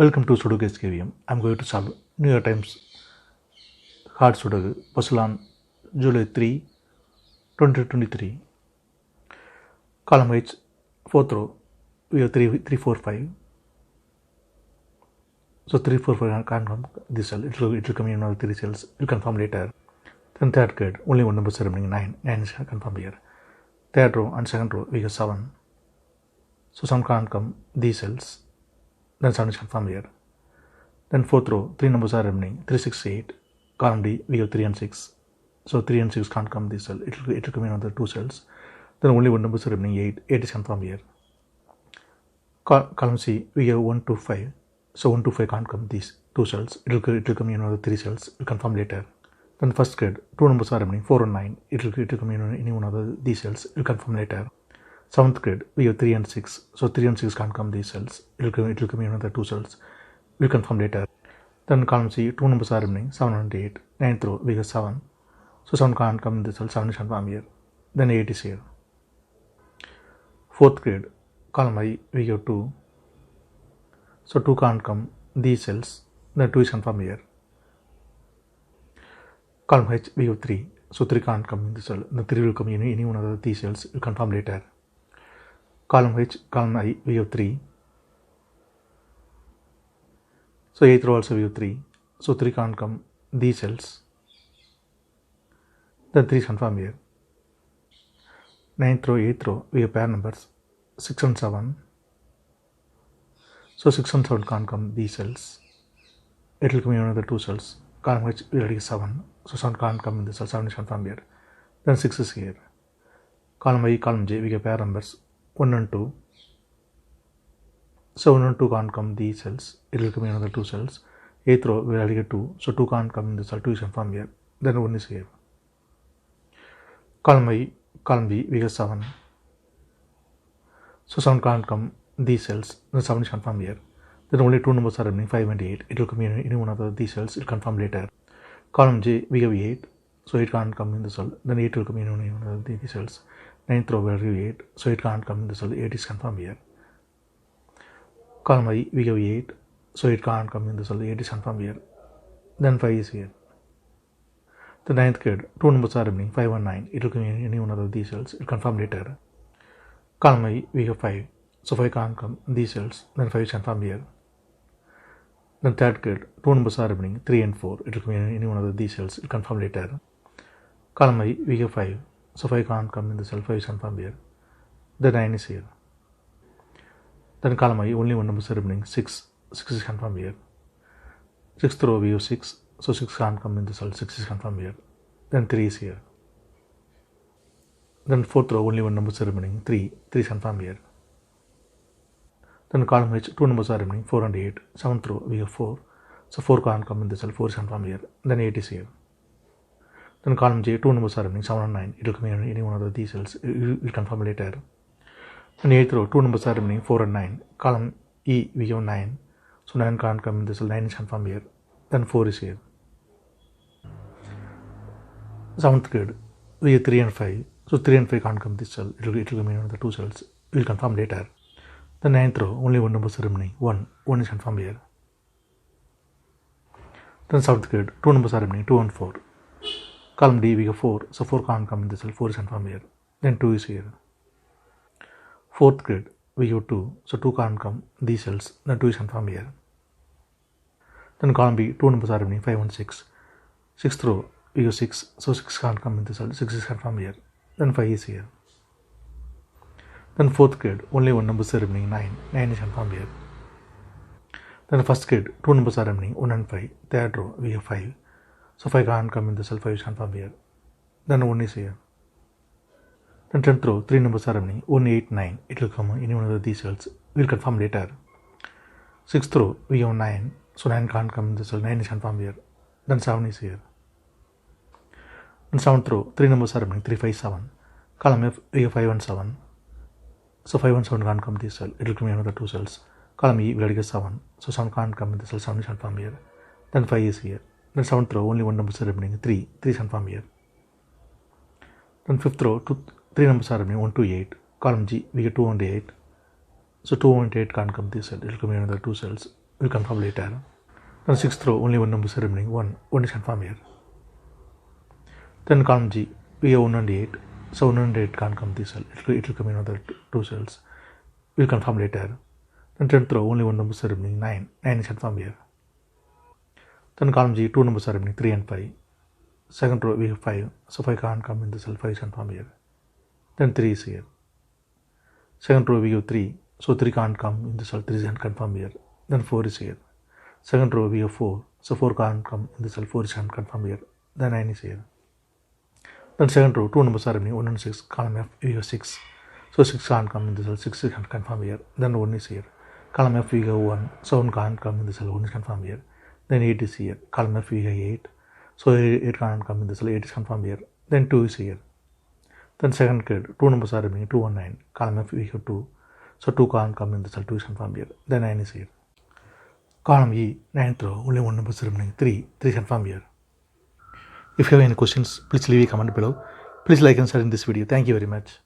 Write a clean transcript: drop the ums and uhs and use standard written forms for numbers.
Welcome to Sudoku SKVM. I'm going to solve New York Times hard Sudoku puzzle on July 3, 2023. Column H, 4th row, we have 3, 4, 5. So 3, 4, 5 can't come this cell. It will come in another 3 cells. It will confirm later. Then third grade, only one number remaining 9. 9 is confirmed here. Third row and second row, we have 7. So 7 can't come these cells. Then 7 is confirmed here. Then fourth row, 3 numbers are remaining 3, 6, 8. Column D, we have 3 and 6. So 3 and 6 can't come this cell. It will come in another 2 cells. Then only one number is remaining 8. 8 is confirmed here. Column C, we have 1, 2, 5. So 1, 2, 5 can't come these 2 cells. It will come in another 3 cells. It will confirm later. Then first grade, 2 numbers are remaining 4 and 9. It will come in any one of these cells. It will confirm later. 7th grade, we have 3 and 6. So 3 and 6 can't come these cells. It will come in another 2 cells. We will confirm later. Then column C, 2 numbers are remaining 7 and 8. 9th row, we have 7. So 7 can't come in this cell. 7 is confirmed here. Then 8 is here. 4th grade, column I, we have 2. So 2 can't come these cells. Then 2 is confirmed here. Column H, we have 3. So 3 can't come in this cell. The 3 will come in any one of these cells. We will confirm later. Column H, column I, we have 3. So 8th row also we have 3. So 3 can't come these cells. Then 3 is confirmed here. 9th row, 8th row, we have pair numbers 6 and 7. So 6 and 7 can't come these cells. It will come in another 2 cells. Column H, we already have 7. So 7 can't come in this cell. 7 is confirmed here. Then 6 is here. Column I, column J, we have pair numbers 1 and 2. So 1 and 2 can't come these cells. It will come in another 2 cells. 8th row, we already get 2. So 2 can't come in this cell. 2 is confirmed here. Then 1 is here. Column I, column B, we have 7. So 7 can't come these cells. Then 7 is confirmed here. Then only 2 numbers are remaining 5 and 8. It will come in any one of these cells. It will confirm later. Column J, we have 8. So 8 can't come in the cell. Then 8 will come in any one of these cells. 9th row, we have 8. So 8 can't come in the cell. 8 is confirmed here. Column I, we have 8. So 8 can't come in the cell. 8 is confirmed here. Then 5 is here. The 9th grade, 2 numbers are remaining 5 and 9. It will come in any one of these cells. It will confirm later. Column I, we have 5. So 5 can't come in these cells. Then 5 is confirmed here. Then 3rd grade, 2 numbers are remaining 3 and 4. It will come in any one of these cells. It will confirm later. Column I, we have 5. So 5 can't come in the cell. 5 is confirmed here. Then 9 is here. Then column I, only one number is remaining 6. 6 is confirmed here. 6th row, we have 6. So 6 can't come in the cell. 6 is confirmed here. Then 3 is here. Then 4th row, only one number is remaining 3. 3 is confirmed here. Then column H, 2 numbers are remaining 4 and 8. 7th row, we have 4. So 4 can't come in the cell. 4 is confirmed here. Then 8 is here. Then column J, 2 numbers are remaining 7 and 9. It will come in any one of these cells. It will confirm later. Then 8th row, 2 numbers are remaining 4 and 9. Column E, we have 9. So 9 can't come in the cell. 9 is confirmed here. Then 4 is here. 7th grade, we have 3 and 5. So 3 and 5 can't come this cell. It will come in another 2 cells. We will confirm later. The 9th row, only one number is remaining 1. 1 is confirmed here. Then 7th grade, 2 numbers are remaining 2 and 4. Column D, we have 4. So 4 can't come in this cell. 4 is confirmed here. Then 2 is here. 4th grade, we have 2. So 2 can't come these cells. Then 2 is confirmed here. Then column B, 2 numbers are remaining 5 and 6. 6th row, we have 6. So 6 can't come in this cell. 6 is confirmed here. Then 5 is here. Then 4th grade, only one number is remaining 9. 9 is confirmed here. Then 1st grade, 2 numbers are remaining 1 and 5. 3rd row, we have 5. So 5 can't come in the cell. 5 is confirmed here. Then 1 is here. Then 10th row, 3 numbers are remaining 1, 8, 9. It will come in any one of these cells. We will confirm later. 6th row, we have 9. So 9 can't come in the cell. 9 is confirmed here. Then 7 is here. Then 7th row, 3 numbers are remaining 3, 5, 7. Column F, we have 5 and 7. So 5 and 7 can't come this cell. It will come in another 2 cells. Column E, we already get 7. So 7 can't come in the cell. 7 is confirmed here. Then 5 is here. Then 7th row, only one number is remaining 3. 3 is confirmed here. Then 5th row, 3 numbers are remaining 1 to 8. Column G, we get 2 and 8. So 2 and 8 can't come this cell. It will come in another 2 cells. we'll confirm later. Then 6th row, only one number is remaining, 1 is confirmed here. Then column G, we have 1 and 8, so 1 and 8 can't come this cell, it will come in other two cells, we'll confirm later. Then 10th row, only one number is remaining, 9 is confirmed here. Then column G, two numbers are remaining, 3 and 5. Second row, we have 5, so 5 can't come in the cell, 5 is confirmed here. Then 3 is here. Second row, we have 3, so 3 can't come in the cell, 3 is confirmed here. Then 4 is here. Second row, we have 4, so 4 can't come in the cell, 4 is confirmed here. Then 9 is here. Then second row, two numbers are remaining, 1 and 6, column F, we have 6, so 6 can't come in the cell, 6 is confirmed here. Then 1 is here. Column F, we have 1, so 1 can't come in the cell, 1 is confirmed here. Then 8 is here. Column F, we have 8, so 8 can't come in the cell, 8 is confirmed here. Then 2 is here. Then second grid, two numbers are remaining, 2 and 9, column F, we have 2, so 2 can't come in the cell, 2 is confirmed here. Then 9 is here. Column E, 9th row, only one number is remaining, 3 is confirmed here. If you have any questions, please leave a comment below. Please like and share in this video. Thank you very much.